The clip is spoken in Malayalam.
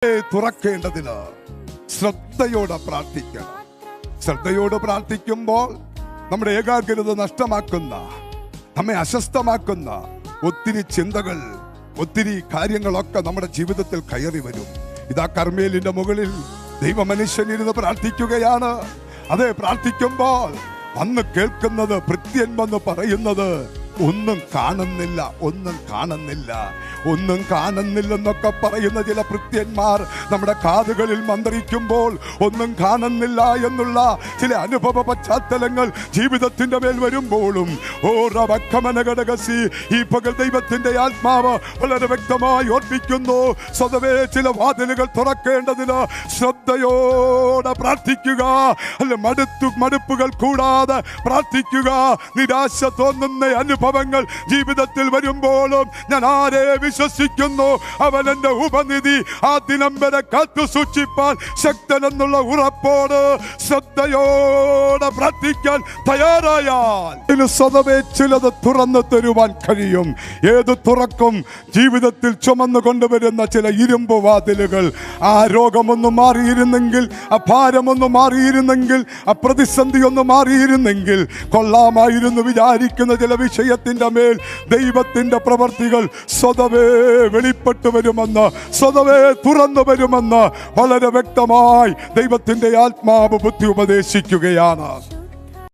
തുറക്കേണ്ടതിന് ശ്രദ്ധയോടെ പ്രാർത്ഥിക്കണം. ശ്രദ്ധയോട് പ്രാർത്ഥിക്കുമ്പോൾ നമ്മുടെ ഏകാഗ്രത നഷ്ടമാക്കുന്ന, നമ്മെ അസ്വസ്ഥമാക്കുന്ന ഒത്തിരി ചിന്തകൾ, ഒത്തിരി കാര്യങ്ങളൊക്കെ നമ്മുടെ ജീവിതത്തിൽ കയറി വരും. ഇതാ കർമ്മേലിന്റെ മുകളിൽ ദൈവമനുഷ്യനിരുന്ന് പ്രാർത്ഥിക്കുകയാണ്. അതെ, പ്രാർത്ഥിക്കുമ്പോൾ അന്ന് കേൾക്കുന്നത് ഭൃത്യൻ വന്ന് പറയുന്നത്, ഒന്നും കാണുന്നില്ല, ഒന്നും കാണുന്നില്ല, ഒന്നും കാണുന്നില്ലെന്നൊക്കെ പറയുന്ന ചില ഭൃത്യന്മാർ നമ്മുടെ കാതുകളിൽ മന്ത്രിക്കുമ്പോൾ ഒന്നും കാണുന്നില്ല എന്നുള്ള ചില അനുഭവ പശ്ചാത്തലങ്ങൾ ജീവിതത്തിന്റെ മേൽ വരുമ്പോഴും ഈ പകൽ ദൈവത്തിന്റെ ആത്മാവ് വളരെ വ്യക്തമായി ഓർപ്പിക്കുന്നു. സ്വതവേ ചില വാതിലുകൾ തുറക്കേണ്ടതിന് ശ്രദ്ധയോടെ പ്രാർത്ഥിക്കുക. അല്ല, മടുപ്പുകൾ കൂടാതെ പ്രാർത്ഥിക്കുക. നിരാശ തോന്നുന്ന അനുഭവങ്ങൾ ജീവിതത്തിൽ വരുമ്പോഴും ഞാൻ ആരെ വിശ്വസിക്കുന്നു, അവൻ എന്റെ ഉപനിധി, ആ ദിനം വരെ കാത്തു സൂക്ഷിപ്പാൻ ശക്തനെന്നുള്ള ഉറപ്പോട് ശ്രദ്ധയോടെ പ്രാർത്ഥിക്കാൻ തയ്യാറായാൽ സ്വതവേ ചിലത് തുറന്നു തരുവാൻ കഴിയും. ഏത് തുറക്കും? ജീവിതത്തിൽ ചുമന്നു കൊണ്ടുവരുന്ന ചില ഇരുമ്പ് വാതിലുകൾ. ആ രോഗമൊന്ന് മാറിയിരുന്നെങ്കിൽ, ആ ഭാരമൊന്ന് മാറിയിരുന്നെങ്കിൽ, ആ പ്രതിസന്ധി ഒന്ന് മാറിയിരുന്നെങ്കിൽ കൊള്ളാമായിരുന്നു വിചാരിക്കുന്ന ചില വിഷയത്തിന്റെ മേൽ ദൈവത്തിന്റെ പ്രവർത്തികൾ സ്വതവേ വെളിപ്പെട്ടു വരുമെന്ന്, സ്വതവേ തുറന്നു വരുമെന്ന് വളരെ വ്യക്തമായി ദൈവത്തിന്റെ ആത്മാവ് ബുദ്ധി ഉപദേശിക്കുകയാണ്.